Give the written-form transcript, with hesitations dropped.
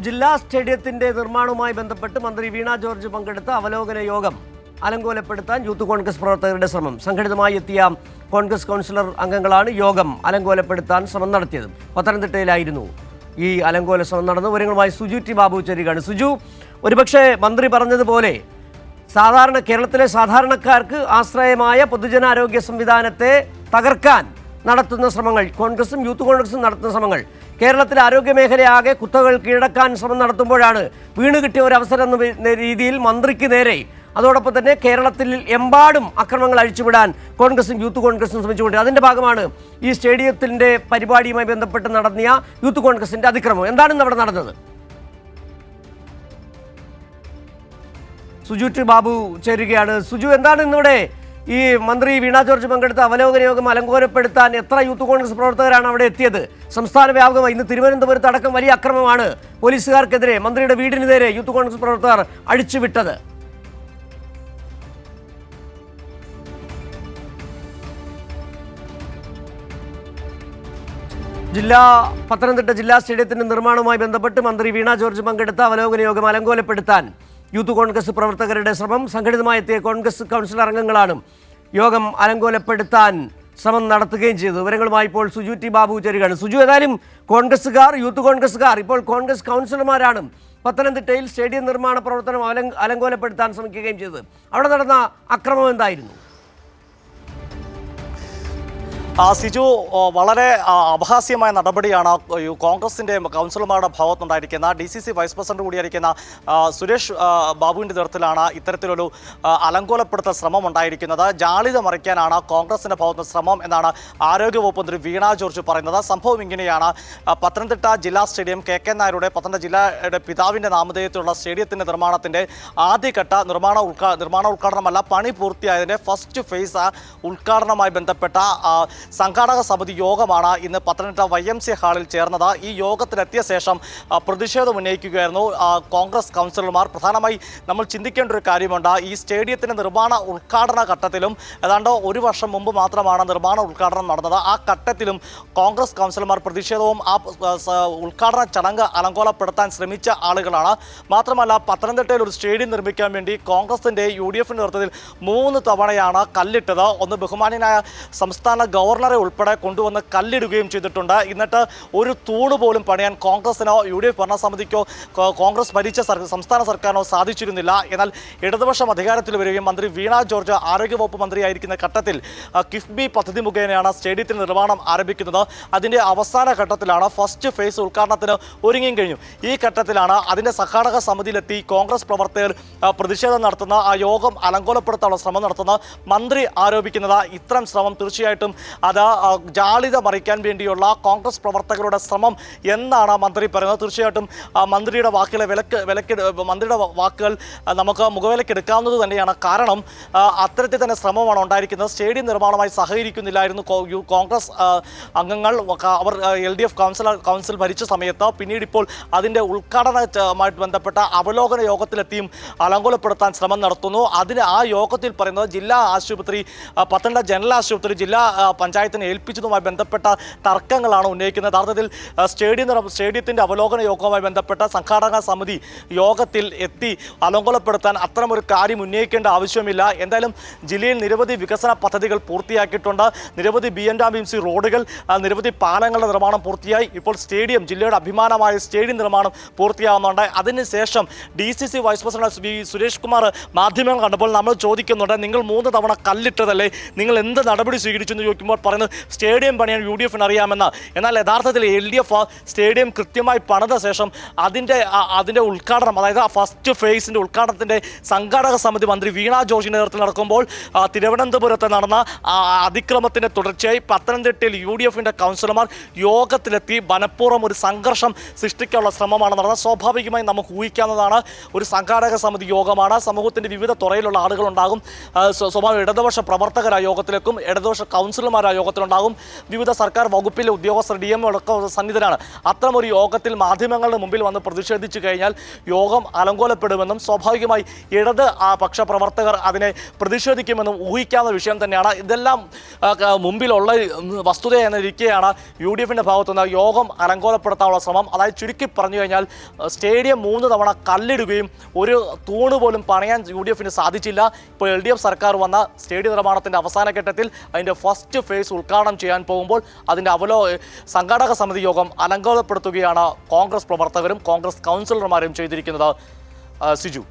ജില്ലാ സ്റ്റേഡിയത്തിന്റെ നിർമ്മാണവുമായി ബന്ധപ്പെട്ട് മന്ത്രി വീണ ജോർജ് പങ്കെടുത്ത അവലോകന യോഗം അലങ്കോലപ്പെടുത്താൻ യൂത്ത് കോൺഗ്രസ് പ്രവർത്തകരുടെ ശ്രമം. സംഘടിതമായി എത്തിയ കോൺഗ്രസ് കൗൺസിലർ അംഗങ്ങളാണ് യോഗം അലങ്കോലപ്പെടുത്താൻ ശ്രമം നടത്തിയത്. പത്തനംതിട്ടയിലായിരുന്നു ഈ അലങ്കോല ശ്രമം നടന്നത്. വിവരങ്ങളുമായി സുജു ടി ബാബു ചേരുകയാണ്. സുജു, ഒരുപക്ഷെ മന്ത്രി പറഞ്ഞതുപോലെ കേരളത്തിലെ സാധാരണക്കാർക്ക് ആശ്രയമായ പൊതുജനാരോഗ്യ സംവിധാനത്തെ തകർക്കാൻ നടത്തുന്ന ശ്രമങ്ങൾ, കോൺഗ്രസും യൂത്ത് കോൺഗ്രസും നടത്തുന്ന ശ്രമങ്ങൾ, കേരളത്തിലെ ആരോഗ്യ മേഖലയാകെ കുത്തകൾ കീഴടക്കാൻ ശ്രമം നടത്തുമ്പോഴാണ് വീണ് കിട്ടിയ ഒരു അവസരം എന്ന രീതിയിൽ മന്ത്രിക്ക് നേരെ, അതോടൊപ്പം തന്നെ കേരളത്തിൽ എമ്പാടും അക്രമങ്ങൾ അഴിച്ചുവിടാൻ കോൺഗ്രസും യൂത്ത് കോൺഗ്രസും ശ്രമിച്ചുകൊണ്ട് അതിൻ്റെ ഭാഗമാണ് ഈ സ്റ്റേഡിയത്തിൻ്റെ പരിപാടിയുമായി ബന്ധപ്പെട്ട് നടന്നിയ യൂത്ത് കോൺഗ്രസിൻ്റെ അതിക്രമം. എന്താണ് ഇന്ന് അവിടെ നടന്നത്? സുജു ടി ബാബു ചേരുകയാണ്. സുജു, എന്താണ് ഇന്നിവിടെ ഈ മന്ത്രി വീണ ജോർജ് പങ്കെടുത്ത അവലോകന യോഗം അലങ്കോലപ്പെടുത്താൻ എത്ര യൂത്ത് കോൺഗ്രസ് പ്രവർത്തകരാണ് അവിടെ എത്തിയത്? സംസ്ഥാന വ്യാപകമായി ഇന്ന് തിരുവനന്തപുരത്ത് അടക്കം വലിയ അക്രമമാണ് പോലീസുകാർക്കെതിരെ, മന്ത്രിയുടെ വീടിന് നേരെ യൂത്ത് കോൺഗ്രസ് പ്രവർത്തകർ അഴിച്ചുവിട്ടത്. പത്തനംതിട്ട ജില്ലാ സ്റ്റേഡിയത്തിന്റെ നിർമ്മാണവുമായി ബന്ധപ്പെട്ട് മന്ത്രി വീണ ജോർജ് പങ്കെടുത്ത അവലോകന യോഗം അലങ്കോലപ്പെടുത്താൻ യൂത്ത് കോൺഗ്രസ് പ്രവർത്തകരുടെ ശ്രമം. സംഘടിതമായി എത്തിയ കോൺഗ്രസ് കൗൺസിലർ അംഗങ്ങളാണ് യോഗം അലങ്കോലപ്പെടുത്താൻ ശ്രമം നടത്തുകയും ചെയ്തു. വിവരങ്ങളുമായി ഇപ്പോൾ സുജു ടി ബാബു ചേരുകയാണ്. സുജു, ഏതായാലും കോൺഗ്രസ്സുകാർ, യൂത്ത് കോൺഗ്രസ്സുകാർ, ഇപ്പോൾ കോൺഗ്രസ് കൗൺസിലർമാരാണ് പത്തനംതിട്ടയിൽ സ്റ്റേഡിയം നിർമ്മാണ പ്രവർത്തനം അലങ്കോലപ്പെടുത്താൻ ശ്രമിക്കുകയും ചെയ്തത്. അവിടെ നടന്ന അക്രമം എന്തായിരുന്നു? സിജു, വളരെ അപഹാസ്യമായ നടപടിയാണ് കോൺഗ്രസിൻ്റെ കൗൺസിലർമാരുടെ ഭാഗത്തുണ്ടായിരിക്കുന്ന DCC വൈസ് പ്രസിഡന്റ് കൂടിയായിരിക്കുന്ന സുരേഷ് ബാബുവിൻ്റെ നേതൃത്വത്തിലാണ് ഇത്തരത്തിലൊരു അലങ്കോലപ്പെടുത്തൽ ശ്രമം ഉണ്ടായിരിക്കുന്നത്. ജാളിത മറിക്കാനാണ് കോൺഗ്രസിൻ്റെ ഭാഗത്ത് ശ്രമം എന്നാണ് ആരോഗ്യവകുപ്പ് മന്ത്രി വീണ ജോർജ് പറയുന്നത്. സംഭവം ഇങ്ങനെയാണ്. പത്തനംതിട്ട ജില്ലാ സ്റ്റേഡിയം KK നായരുടെ പത്തനംതിട്ട ജില്ലയുടെ പിതാവിൻ്റെ നാമധേയത്തിലുള്ള സ്റ്റേഡിയത്തിൻ്റെ നിർമ്മാണത്തിൻ്റെ ആദ്യഘട്ട നിർമ്മാണ ഉദ്ഘാടനമല്ല, പണി പൂർത്തിയായതിൻ്റെ ഫസ്റ്റ് ഫേസ് ഉദ്ഘാടനവുമായി ബന്ധപ്പെട്ട സംഘാടക സമിതി യോഗമാണ് ഇന്ന് പത്തനംതിട്ട YMC ഹാളിൽ ചേർന്നത്. ഈ യോഗത്തിലെത്തിയ ശേഷം പ്രതിഷേധം ഉന്നയിക്കുകയായിരുന്നു കോൺഗ്രസ് കൗൺസിലർമാർ. പ്രധാനമായി നമ്മൾ ചിന്തിക്കേണ്ട ഒരു കാര്യമുണ്ട്. ഈ സ്റ്റേഡിയത്തിൻ്റെ നിർമ്മാണ ഉദ്ഘാടന ഘട്ടത്തിലും ഏതാണ്ട് ഒരു വർഷം മുമ്പ് മാത്രമാണ് നിർമ്മാണ ഉദ്ഘാടനം നടന്നത്. ആ ഘട്ടത്തിലും കോൺഗ്രസ് കൗൺസിലർമാർ പ്രതിഷേധവും ആ ഉദ്ഘാടന ചടങ്ങ് അലങ്കോലപ്പെടുത്താൻ ശ്രമിച്ച ആളുകളാണ്. മാത്രമല്ല, പത്തനംതിട്ടയിൽ ഒരു സ്റ്റേഡിയം നിർമ്മിക്കാൻ വേണ്ടി കോൺഗ്രസിൻ്റെ UDFിൻ്റെ നേതൃത്വത്തിൽ 3 തവണയാണ് കല്ലിട്ടത്. ഒന്ന് ബഹുമാന്യനായ സംസ്ഥാന ഗവർണറെ ഉൾപ്പെടെ കൊണ്ടുവന്ന് കല്ലിടുകയും ചെയ്തിട്ടുണ്ട്. എന്നിട്ട് ഒരു തൂണ് പോലും പണിയാൻ കോൺഗ്രസിനോ UDF ഭരണസമിതിക്കോ കോൺഗ്രസ് ഭരിച്ച സംസ്ഥാന സർക്കാരിനോ സാധിച്ചിരുന്നില്ല. എന്നാൽ ഇടതുപക്ഷം അധികാരത്തിൽ വരികയും മന്ത്രി വീണ ജോർജ് ആരോഗ്യവകുപ്പ് മന്ത്രിയായിരിക്കുന്ന ഘട്ടത്തിൽ കിഫ്ബി പദ്ധതി മുഖേനയാണ് സ്റ്റേഡിയത്തിൽ നിർമ്മാണം ആരംഭിക്കുന്നത്. അതിൻ്റെ അവസാന ഘട്ടത്തിലാണ് ഫസ്റ്റ് ഫേസ് ഉദ്ഘാടനത്തിന് ഒരുങ്ങിയും കഴിഞ്ഞു. ഈ ഘട്ടത്തിലാണ് അതിൻ്റെ സംഘാടക സമിതിയിലെത്തി കോൺഗ്രസ് പ്രവർത്തകർ പ്രതിഷേധം നടത്തുന്ന, ആ യോഗം അലങ്കോലപ്പെടുത്താനുള്ള ശ്രമം നടത്തുന്ന മന്ത്രി ആരോപിക്കുന്നത് ഇത്തരം ശ്രമം തീർച്ചയായിട്ടും അത് ജാളിത മറിക്കാൻ വേണ്ടിയുള്ള കോൺഗ്രസ് പ്രവർത്തകരുടെ ശ്രമം എന്നാണ് മന്ത്രി പറയുന്നത്. തീർച്ചയായിട്ടും മന്ത്രിയുടെ വാക്കുകൾ നമുക്ക് മുഖവിലക്കെടുക്കാവുന്നത് തന്നെയാണ്. കാരണം അത്തരത്തിൽ തന്നെ ശ്രമമാണ് ഉണ്ടായിരിക്കുന്നത്. സ്റ്റേഡിയം നിർമ്മാണമായി സഹകരിക്കുന്നില്ലായിരുന്നു കോൺഗ്രസ് അംഗങ്ങൾ. അവർ LDF കൗൺസിൽ ഭരിച്ച സമയത്ത്, പിന്നീട് ഇപ്പോൾ അതിൻ്റെ ഉദ്ഘാടനവുമായിട്ട് ബന്ധപ്പെട്ട അവലോകന യോഗത്തിലെത്തിയും അലങ്കോലപ്പെടുത്താൻ ശ്രമം നടത്തുന്നു. ആ യോഗത്തിൽ പറയുന്നത് ജില്ലാ ആശുപത്രി, പത്തനംതിട്ട ജനറൽ ആശുപത്രി ജില്ലാ പഞ്ചായത്തിനെ ഏൽപ്പിച്ചതുമായി ബന്ധപ്പെട്ട തർക്കങ്ങളാണ് ഉന്നയിക്കുന്നത്. യഥാർത്ഥത്തിൽ സ്റ്റേഡിയത്തിൻ്റെ അവലോകന യോഗവുമായി ബന്ധപ്പെട്ട സംഘാടക സമിതി യോഗത്തിൽ എത്തി അലങ്കോലപ്പെടുത്താൻ അത്തരമൊരു കാര്യം ഉന്നയിക്കേണ്ട ആവശ്യമില്ല. എന്തായാലും ജില്ലയിൽ നിരവധി വികസന പദ്ധതികൾ പൂർത്തിയാക്കിയിട്ടുണ്ട്. നിരവധി BMC റോഡുകൾ, നിരവധി പാലങ്ങളുടെ നിർമ്മാണം പൂർത്തിയായി. ഇപ്പോൾ സ്റ്റേഡിയം, ജില്ലയുടെ അഭിമാനമായ സ്റ്റേഡിയം നിർമ്മാണം പൂർത്തിയാകുന്നുണ്ട്. അതിനുശേഷം DCC vice president Suresh Kumar മാധ്യമങ്ങൾ കണ്ടപ്പോൾ നമ്മൾ ചോദിക്കുന്നുണ്ട്, നിങ്ങൾ 3 തവണ കല്ലിട്ടതല്ലേ, നിങ്ങൾ എന്ത് നടപടി സ്വീകരിച്ചു എന്ന് ചോദിക്കുമ്പോൾ പറയുന്നത് സ്റ്റേഡിയം പണിയാൻ UDFിന് അറിയാമെന്ന്. എന്നാൽ യഥാർത്ഥത്തിൽ LDF സ്റ്റേഡിയം കൃത്യമായി പണിത ശേഷം അതിൻ്റെ ഉദ്ഘാടനം, അതായത് ഫസ്റ്റ് ഫേസിൻ്റെ ഉദ്ഘാടനത്തിൻ്റെ സംഘാടക സമിതി മന്ത്രി വീണ ജോർജിൻ്റെ നേതൃത്വത്തിൽ നടക്കുമ്പോൾ തിരുവനന്തപുരത്ത് നടന്ന അതിക്രമത്തിൻ്റെ തുടർച്ചയായി പത്തനംതിട്ടയിൽ UDFിൻ്റെ കൗൺസിലർമാർ യോഗത്തിലെത്തി മനഃപൂർവ്വം ഒരു സംഘർഷം സൃഷ്ടിക്കാനുള്ള ശ്രമമാണ് നടന്നത്. സ്വാഭാവികമായി നമുക്ക് ഊഹിക്കാവുന്നതാണ്. ഒരു സംഘാടക സമിതി യോഗമാണ്, സമൂഹത്തിൻ്റെ വിവിധ തുറയിലുള്ള ആളുകളുണ്ടാകും. സ്വാഭാവിക ഇടതുപക്ഷ പ്രവർത്തകരായ യോഗത്തിലേക്കും ഇടതുപക്ഷ കൗൺസിലർമാരായ പ്രവർത്തകർ യോഗത്തിലുണ്ടാകും. വിവിധ സർക്കാർ വകുപ്പിലെ ഉദ്യോഗസ്ഥർ DMO അടക്കം സന്നിധരാണ്. അത്തരമൊരു യോഗത്തിൽ മാധ്യമങ്ങളുടെ മുമ്പിൽ വന്ന് പ്രതിഷേധിച്ചു കഴിഞ്ഞാൽ യോഗം അലങ്കോലപ്പെടുമെന്നും സ്വാഭാവികമായി ഇടത് പക്ഷ പ്രവർത്തകർ അതിനെ പ്രതിഷേധിക്കുമെന്നും ഊഹിക്കാവുന്ന വിഷയം തന്നെയാണ്. ഇതെല്ലാം മുമ്പിലുള്ള വസ്തുത എന്നിരിക്കെയാണ് UDFിൻ്റെ ഭാഗത്തുനിന്ന് യോഗം അലങ്കോലപ്പെടുത്താനുള്ള ശ്രമം. അതായത് ചുരുക്കി പറഞ്ഞു കഴിഞ്ഞാൽ സ്റ്റേഡിയം 3 തവണ കല്ലിടുകയും ഒരു തൂണ് പോലും പണിയാൻ UDFിന് സാധിച്ചില്ല. ഇപ്പോൾ LDF സർക്കാർ വന്ന സ്റ്റേഡിയം നിർമ്മാണത്തിൻ്റെ അവസാന ഘട്ടത്തിൽ അതിൻ്റെ ഫസ്റ്റ് ഫേസ് ഉദ്ഘാടനം ചെയ്യാൻ പോകുമ്പോൾ അതിൻ്റെ സംഘാടക സമിതി യോഗം അലങ്കോലപ്പെടുത്തുകയാണ് കോൺഗ്രസ് പ്രവർത്തകരും കോൺഗ്രസ് കൗൺസിലർമാരും ചെയ്തിരിക്കുന്നത്. സിജു.